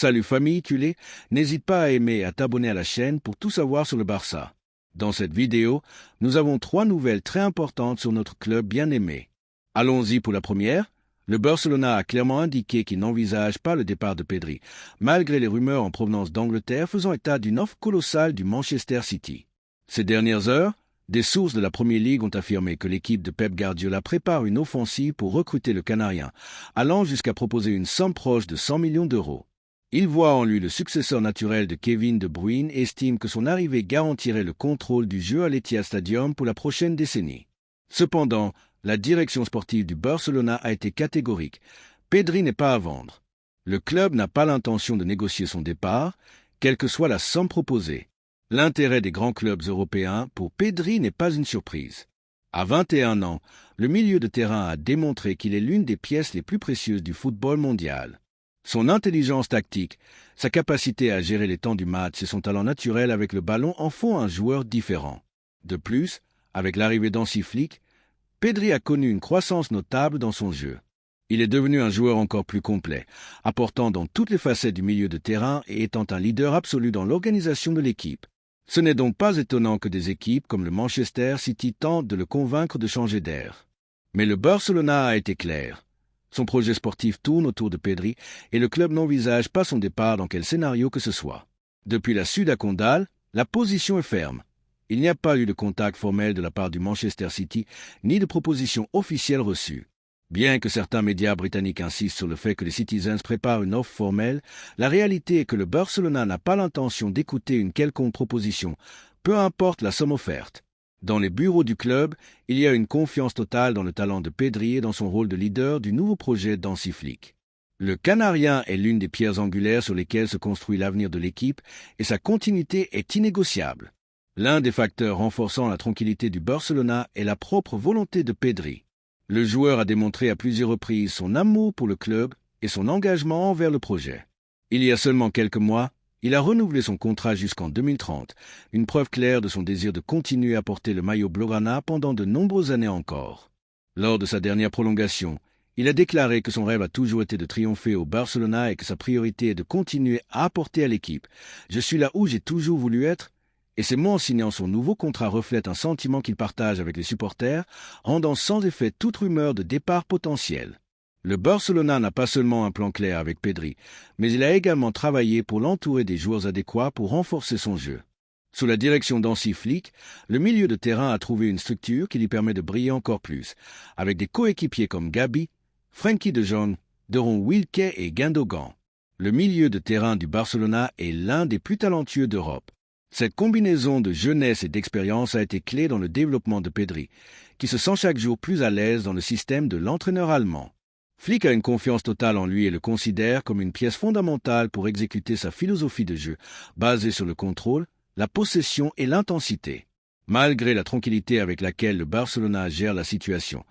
Salut famille culée, n'hésite pas à aimer et à t'abonner à la chaîne pour tout savoir sur le Barça. Dans cette vidéo, nous avons 3 nouvelles très importantes sur notre club bien aimé. Allons-y pour la première. Le Barcelona a clairement indiqué qu'il n'envisage pas le départ de Pedri, malgré les rumeurs en provenance d'Angleterre faisant état d'une offre colossale du Manchester City. Ces dernières heures, des sources de la Premier League ont affirmé que l'équipe de Pep Guardiola prépare une offensive pour recruter le Canarien, allant jusqu'à proposer une somme proche de 100 millions d'euros. Il voit en lui le successeur naturel de Kevin De Bruyne et estime que son arrivée garantirait le contrôle du jeu à l'Etihad Stadium pour la prochaine décennie. Cependant, la direction sportive du Barcelona a été catégorique. Pedri n'est pas à vendre. Le club n'a pas l'intention de négocier son départ, quelle que soit la somme proposée. L'intérêt des grands clubs européens pour Pedri n'est pas une surprise. À 21 ans, le milieu de terrain a démontré qu'il est l'une des pièces les plus précieuses du football mondial. Son intelligence tactique, sa capacité à gérer les temps du match et son talent naturel avec le ballon en font un joueur différent. De plus, avec l'arrivée d'Hansi Flick, Pedri a connu une croissance notable dans son jeu. Il est devenu un joueur encore plus complet, apportant dans toutes les facettes du milieu de terrain et étant un leader absolu dans l'organisation de l'équipe. Ce n'est donc pas étonnant que des équipes comme le Manchester City tentent de le convaincre de changer d'air. Mais le Barcelona a été clair. Son projet sportif tourne autour de Pedri et le club n'envisage pas son départ dans quel scénario que ce soit. Depuis la Ciudad Condal, la position est ferme. Il n'y a pas eu de contact formel de la part du Manchester City ni de proposition officielle reçue. Bien que certains médias britanniques insistent sur le fait que les Citizens préparent une offre formelle, la réalité est que le Barcelona n'a pas l'intention d'écouter une quelconque proposition, peu importe la somme offerte. Dans les bureaux du club, il y a une confiance totale dans le talent de Pedri et dans son rôle de leader du nouveau projet d'Hansi Flick. Le Canarien est l'une des pierres angulaires sur lesquelles se construit l'avenir de l'équipe et sa continuité est innégociable. L'un des facteurs renforçant la tranquillité du Barcelona est la propre volonté de Pedri. Le joueur a démontré à plusieurs reprises son amour pour le club et son engagement envers le projet. Il y a seulement quelques mois, il a renouvelé son contrat jusqu'en 2030, une preuve claire de son désir de continuer à porter le maillot blaugrana pendant de nombreuses années encore. Lors de sa dernière prolongation, il a déclaré que son rêve a toujours été de triompher au Barcelona et que sa priorité est de continuer à apporter à l'équipe. « Je suis là où j'ai toujours voulu être » et ces mots en signant son nouveau contrat reflètent un sentiment qu'il partage avec les supporters, rendant sans effet toute rumeur de départ potentiel. Le Barcelona n'a pas seulement un plan clair avec Pedri, mais il a également travaillé pour l'entourer des joueurs adéquats pour renforcer son jeu. Sous la direction d'Hansi Flick, le milieu de terrain a trouvé une structure qui lui permet de briller encore plus, avec des coéquipiers comme Gabi, Frenkie de Jong, Deron Wilke et Gundogan. Le milieu de terrain du Barcelona est l'un des plus talentueux d'Europe. Cette combinaison de jeunesse et d'expérience a été clé dans le développement de Pedri, qui se sent chaque jour plus à l'aise dans le système de l'entraîneur allemand. Flick a une confiance totale en lui et le considère comme une pièce fondamentale pour exécuter sa philosophie de jeu, basée sur le contrôle, la possession et l'intensité. Malgré la tranquillité avec laquelle le Barcelona gère la situation,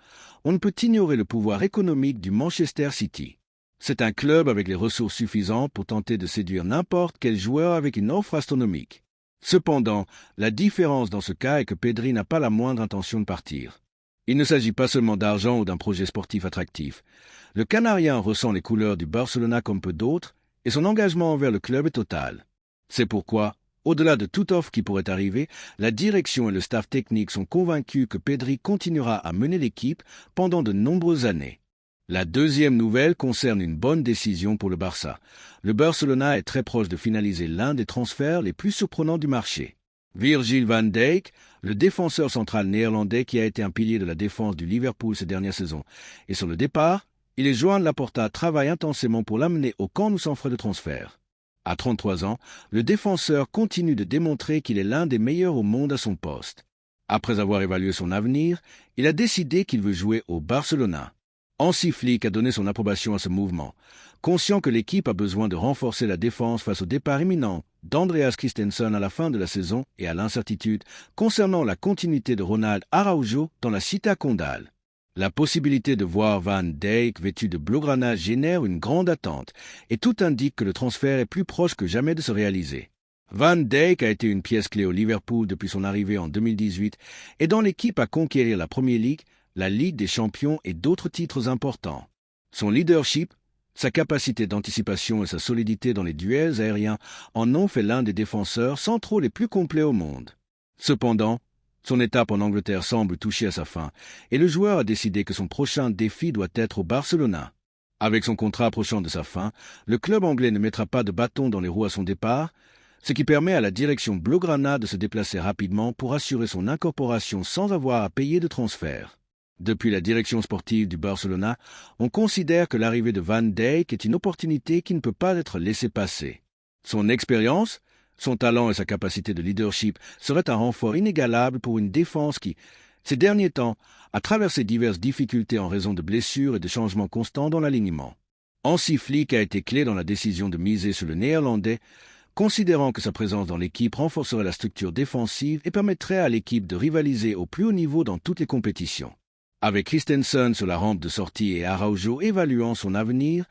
on ne peut ignorer le pouvoir économique du Manchester City. C'est un club avec les ressources suffisantes pour tenter de séduire n'importe quel joueur avec une offre astronomique. Cependant, la différence dans ce cas est que Pedri n'a pas la moindre intention de partir. Il ne s'agit pas seulement d'argent ou d'un projet sportif attractif. Le Canarien ressent les couleurs du Barcelona comme peu d'autres et son engagement envers le club est total. C'est pourquoi, au-delà de toute offre qui pourrait arriver, la direction et le staff technique sont convaincus que Pedri continuera à mener l'équipe pendant de nombreuses années. La deuxième nouvelle concerne une bonne décision pour le Barça. Le Barcelona est très proche de finaliser l'un des transferts les plus surprenants du marché. Virgil van Dijk, le défenseur central néerlandais qui a été un pilier de la défense du Liverpool ces dernières saisons. Et sur le départ, il est Joan Laporta travaille intensément pour l'amener au camp nous sans frais de transfert. À 33 ans, le défenseur continue de démontrer qu'il est l'un des meilleurs au monde à son poste. Après avoir évalué son avenir, il a décidé qu'il veut jouer au Barcelona. Hansi Flick a donné son approbation à ce mouvement, conscient que l'équipe a besoin de renforcer la défense face au départ imminent d'Andreas Christensen à la fin de la saison et à l'incertitude concernant la continuité de Ronald Araujo dans la Ciudad Condal. La possibilité de voir Van Dijk vêtu de blaugrana génère une grande attente et tout indique que le transfert est plus proche que jamais de se réaliser. Van Dijk a été une pièce clé au Liverpool depuis son arrivée en 2018 et dans l'équipe à conquérir la Premier League, la Ligue des Champions et d'autres titres importants. Son leadership, Sa capacité d'anticipation et sa solidité dans les duels aériens en ont fait l'un des défenseurs centraux les plus complets au monde. Cependant, son étape en Angleterre semble toucher à sa fin, et le joueur a décidé que son prochain défi doit être au Barcelona. Avec son contrat approchant de sa fin, le club anglais ne mettra pas de bâton dans les roues à son départ, ce qui permet à la direction blaugrana de se déplacer rapidement pour assurer son incorporation sans avoir à payer de transfert. Depuis la direction sportive du Barcelona, on considère que l'arrivée de Van Dijk est une opportunité qui ne peut pas être laissée passer. Son expérience, son talent et sa capacité de leadership seraient un renfort inégalable pour une défense qui, ces derniers temps, a traversé diverses difficultés en raison de blessures et de changements constants dans l'alignement. Hansi Flick a été clé dans la décision de miser sur le Néerlandais, considérant que sa présence dans l'équipe renforcerait la structure défensive et permettrait à l'équipe de rivaliser au plus haut niveau dans toutes les compétitions. Avec Christensen sur la rampe de sortie et Araujo évaluant son avenir,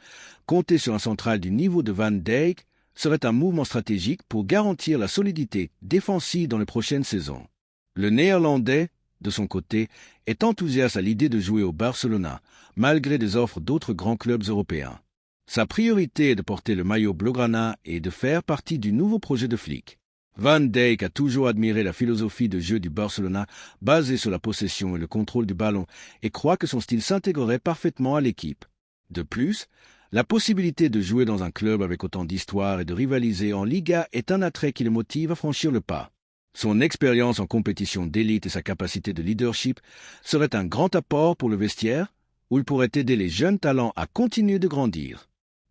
compter sur un central du niveau de Van Dijk serait un mouvement stratégique pour garantir la solidité défensive dans les prochaines saisons. Le Néerlandais, de son côté, est enthousiaste à l'idée de jouer au Barcelona, malgré des offres d'autres grands clubs européens. Sa priorité est de porter le maillot blaugrana et de faire partie du nouveau projet de Flick. Van Dijk a toujours admiré la philosophie de jeu du Barcelona basée sur la possession et le contrôle du ballon et croit que son style s'intégrerait parfaitement à l'équipe. De plus, la possibilité de jouer dans un club avec autant d'histoire et de rivaliser en Liga est un attrait qui le motive à franchir le pas. Son expérience en compétition d'élite et sa capacité de leadership seraient un grand apport pour le vestiaire, où il pourrait aider les jeunes talents à continuer de grandir.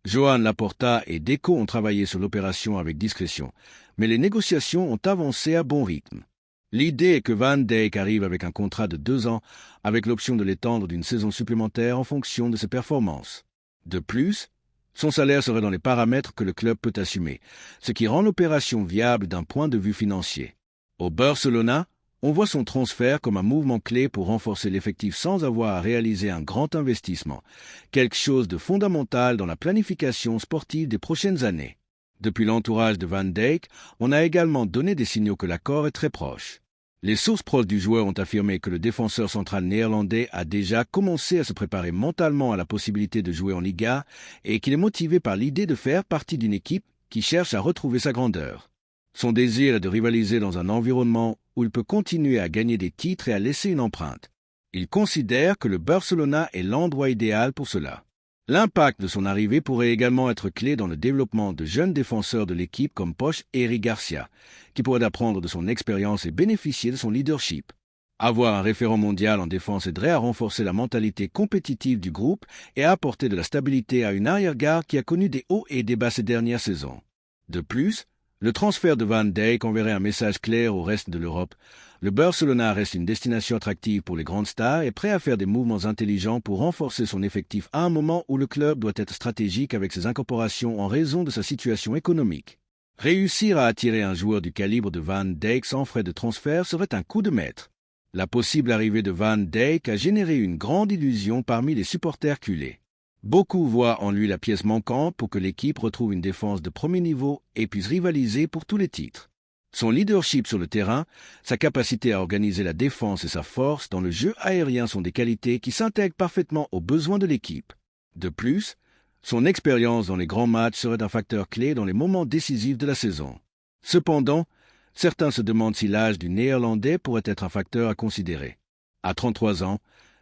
Joan Laporta et Deco ont travaillé sur l'opération avec discrétion, mais les négociations ont avancé à bon rythme. L'idée est que Van Dijk arrive avec un contrat de 2 ans, avec l'option de l'étendre d'une saison supplémentaire en fonction de ses performances. De plus, son salaire serait dans les paramètres que le club peut assumer, ce qui rend l'opération viable d'un point de vue financier. Au Barcelona, on voit son transfert comme un mouvement clé pour renforcer l'effectif sans avoir à réaliser un grand investissement, quelque chose de fondamental dans la planification sportive des prochaines années. Depuis l'entourage de Van Dijk, on a également donné des signaux que l'accord est très proche. Les sources proches du joueur ont affirmé que le défenseur central néerlandais a déjà commencé à se préparer mentalement à la possibilité de jouer en Liga et qu'il est motivé par l'idée de faire partie d'une équipe qui cherche à retrouver sa grandeur. Son désir est de rivaliser dans un environnement où il peut continuer à gagner des titres et à laisser une empreinte. Il considère que le Barcelona est l'endroit idéal pour cela. L'impact de son arrivée pourrait également être clé dans le développement de jeunes défenseurs de l'équipe comme Poch et Eric Garcia, qui pourraient apprendre de son expérience et bénéficier de son leadership. Avoir un référent mondial en défense aiderait à renforcer la mentalité compétitive du groupe et à apporter de la stabilité à une arrière-garde qui a connu des hauts et des bas ces dernières saisons. De plus, le transfert de Van Dijk enverrait un message clair au reste de l'Europe. Le Barcelona reste une destination attractive pour les grandes stars et prêt à faire des mouvements intelligents pour renforcer son effectif à un moment où le club doit être stratégique avec ses incorporations en raison de sa situation économique. Réussir à attirer un joueur du calibre de Van Dijk sans frais de transfert serait un coup de maître. La possible arrivée de Van Dijk a généré une grande illusion parmi les supporters culés. Beaucoup voient en lui la pièce manquante pour que l'équipe retrouve une défense de premier niveau et puisse rivaliser pour tous les titres. Son leadership sur le terrain, sa capacité à organiser la défense et sa force dans le jeu aérien sont des qualités qui s'intègrent parfaitement aux besoins de l'équipe. De plus, son expérience dans les grands matchs serait un facteur clé dans les moments décisifs de la saison. Cependant, certains se demandent si l'âge du Néerlandais pourrait être un facteur à considérer. À 33 ans,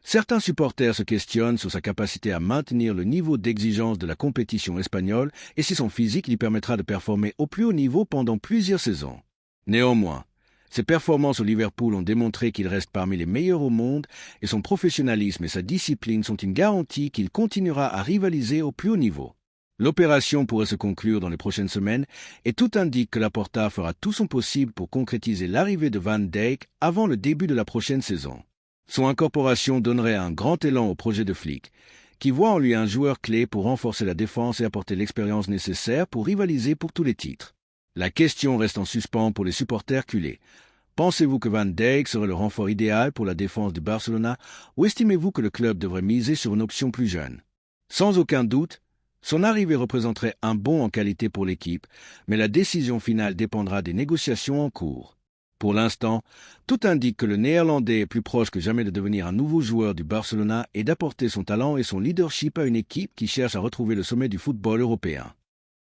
certains supporters se questionnent sur sa capacité à maintenir le niveau d'exigence de la compétition espagnole et si son physique lui permettra de performer au plus haut niveau pendant plusieurs saisons. Néanmoins, ses performances au Liverpool ont démontré qu'il reste parmi les meilleurs au monde et son professionnalisme et sa discipline sont une garantie qu'il continuera à rivaliser au plus haut niveau. L'opération pourrait se conclure dans les prochaines semaines et tout indique que Laporta fera tout son possible pour concrétiser l'arrivée de Van Dijk avant le début de la prochaine saison. Son incorporation donnerait un grand élan au projet de Flick, qui voit en lui un joueur clé pour renforcer la défense et apporter l'expérience nécessaire pour rivaliser pour tous les titres. La question reste en suspens pour les supporters culés. Pensez-vous que Van Dijk serait le renfort idéal pour la défense du Barcelona ou estimez-vous que le club devrait miser sur une option plus jeune? Sans aucun doute, son arrivée représenterait un bond en qualité pour l'équipe, mais la décision finale dépendra des négociations en cours. Pour l'instant, tout indique que le Néerlandais est plus proche que jamais de devenir un nouveau joueur du Barcelona et d'apporter son talent et son leadership à une équipe qui cherche à retrouver le sommet du football européen.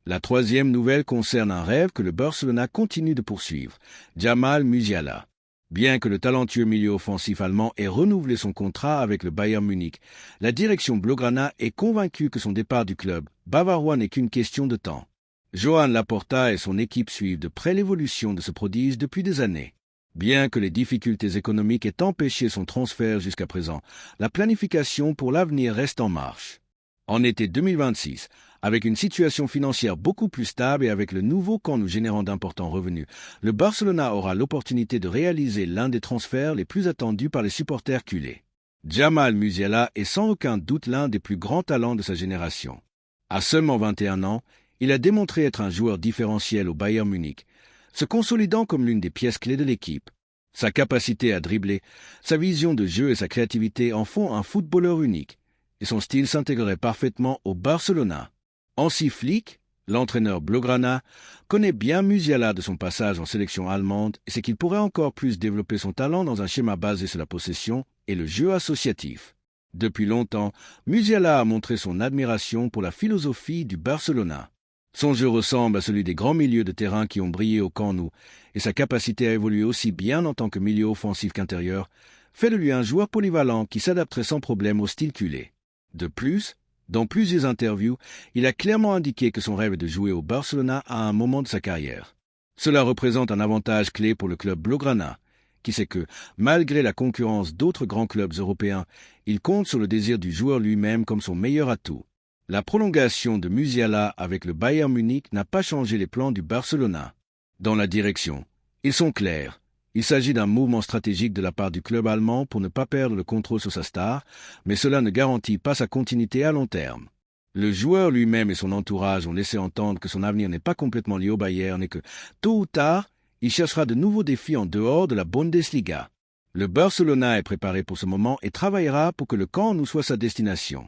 La troisième nouvelle concerne un rêve que le Barcelona continue de poursuivre, Jamal Musiala. Bien que le talentueux milieu offensif allemand ait renouvelé son contrat avec le Bayern Munich, la direction blaugrana est convaincue que son départ du club bavarois n'est qu'une question de temps. Joan Laporta et son équipe suivent de près l'évolution de ce prodige depuis des années. Bien que les difficultés économiques aient empêché son transfert jusqu'à présent, la planification pour l'avenir reste en marche. En été 2026, avec une situation financière beaucoup plus stable et avec le nouveau camp nous générant d'importants revenus, le Barcelona aura l'opportunité de réaliser l'un des transferts les plus attendus par les supporters culés. Jamal Musiala est sans aucun doute l'un des plus grands talents de sa génération. À seulement 21 ans, il a démontré être un joueur différentiel au Bayern Munich, se consolidant comme l'une des pièces clés de l'équipe. Sa capacité à dribbler, sa vision de jeu et sa créativité en font un footballeur unique, et son style s'intégrerait parfaitement au Barcelona. Hansi Flick, l'entraîneur blaugrana, connaît bien Musiala de son passage en sélection allemande et sait qu'il pourrait encore plus développer son talent dans un schéma basé sur la possession et le jeu associatif. Depuis longtemps, Musiala a montré son admiration pour la philosophie du Barcelona. Son jeu ressemble à celui des grands milieux de terrain qui ont brillé au Camp Nou, et sa capacité à évoluer aussi bien en tant que milieu offensif qu'intérieur fait de lui un joueur polyvalent qui s'adapterait sans problème au style culé. De plus, dans plusieurs interviews, il a clairement indiqué que son rêve est de jouer au Barcelona à un moment de sa carrière. Cela représente un avantage clé pour le club blaugrana, qui sait que, malgré la concurrence d'autres grands clubs européens, il compte sur le désir du joueur lui-même comme son meilleur atout. La prolongation de Musiala avec le Bayern Munich n'a pas changé les plans du Barcelona. Dans la direction, ils sont clairs. Il s'agit d'un mouvement stratégique de la part du club allemand pour ne pas perdre le contrôle sur sa star, mais cela ne garantit pas sa continuité à long terme. Le joueur lui-même et son entourage ont laissé entendre que son avenir n'est pas complètement lié au Bayern et que, tôt ou tard, il cherchera de nouveaux défis en dehors de la Bundesliga. Le Barcelona est préparé pour ce moment et travaillera pour que le Camp Nou soit sa destination.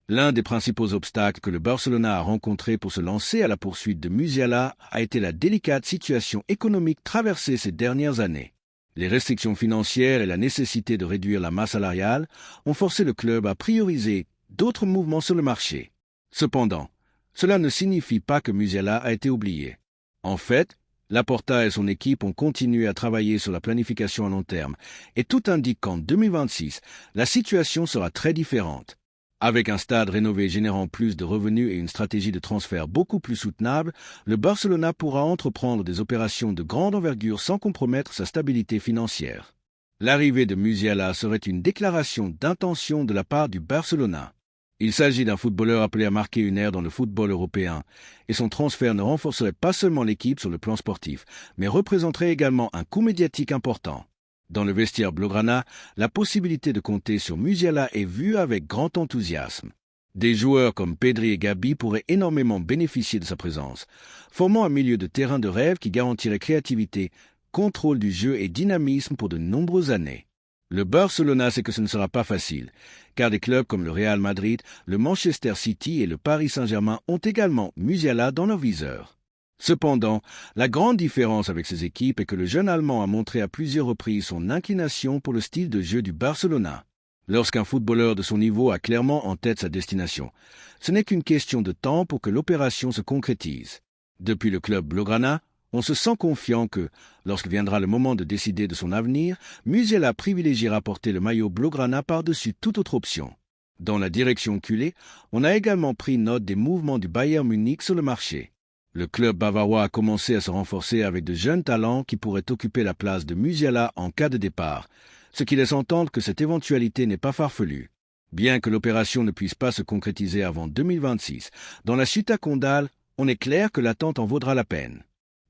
L'un des principaux obstacles que le Barcelona a rencontré pour se lancer à la poursuite de Musiala a été la délicate situation économique traversée ces dernières années. Les restrictions financières et la nécessité de réduire la masse salariale ont forcé le club à prioriser d'autres mouvements sur le marché. Cependant, cela ne signifie pas que Musiala a été oublié. En fait, Laporta et son équipe ont continué à travailler sur la planification à long terme, et tout indique qu'en 2026, la situation sera très différente. Avec un stade rénové générant plus de revenus et une stratégie de transfert beaucoup plus soutenable, le Barcelona pourra entreprendre des opérations de grande envergure sans compromettre sa stabilité financière. L'arrivée de Musiala serait une déclaration d'intention de la part du Barcelona. Il s'agit d'un footballeur appelé à marquer une ère dans le football européen, et son transfert ne renforcerait pas seulement l'équipe sur le plan sportif, mais représenterait également un coût médiatique important. Dans le vestiaire blaugrana, la possibilité de compter sur Musiala est vue avec grand enthousiasme. Des joueurs comme Pedri et Gabi pourraient énormément bénéficier de sa présence, formant un milieu de terrain de rêve qui garantirait créativité, contrôle du jeu et dynamisme pour de nombreuses années. Le Barcelona sait que ce ne sera pas facile, car des clubs comme le Real Madrid, le Manchester City et le Paris Saint-Germain ont également Musiala dans leur viseur. Cependant, la grande différence avec ces équipes est que le jeune Allemand a montré à plusieurs reprises son inclination pour le style de jeu du Barcelona. Lorsqu'un footballeur de son niveau a clairement en tête sa destination, ce n'est qu'une question de temps pour que l'opération se concrétise. Depuis le club blaugrana, on se sent confiant que, lorsque viendra le moment de décider de son avenir, Musiala privilégiera porter le maillot blaugrana par-dessus toute autre option. Dans la direction culée, on a également pris note des mouvements du Bayern Munich sur le marché. Le club bavarois a commencé à se renforcer avec de jeunes talents qui pourraient occuper la place de Musiala en cas de départ, ce qui laisse entendre que cette éventualité n'est pas farfelue. Bien que l'opération ne puisse pas se concrétiser avant 2026, dans la Ciutat Condal, on est clair que l'attente en vaudra la peine.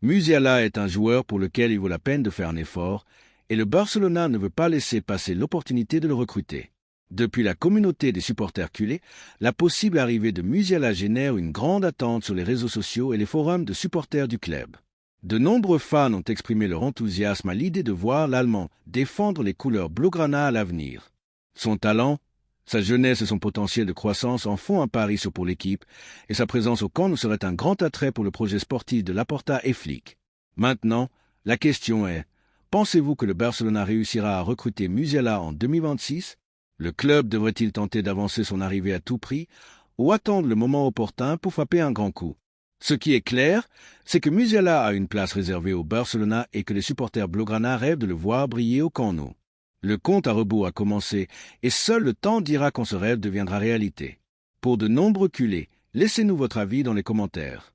Musiala est un joueur pour lequel il vaut la peine de faire un effort, et le Barcelona ne veut pas laisser passer l'opportunité de le recruter. Depuis la communauté des supporters culés, la possible arrivée de Musiala génère une grande attente sur les réseaux sociaux et les forums de supporters du club. De nombreux fans ont exprimé leur enthousiasme à l'idée de voir l'Allemand défendre les couleurs blaugrana à l'avenir. Son talent, sa jeunesse et son potentiel de croissance en font un pari pour l'équipe, et sa présence au camp nous serait un grand attrait pour le projet sportif de Laporta et Flick. Maintenant, la question est, Pensez-vous que le Barcelona réussira à recruter Musiala en 2026? Le club devrait-il tenter d'avancer son arrivée à tout prix ou attendre le moment opportun pour frapper un grand coup? Ce qui est clair, c'est que Musiala a une place réservée au Barcelona et que les supporters blaugrana rêvent de le voir briller au Camp Nou. Le compte à rebours a commencé et seul le temps dira quand ce rêve deviendra réalité. Pour de nombreux culés, laissez-nous votre avis dans les commentaires.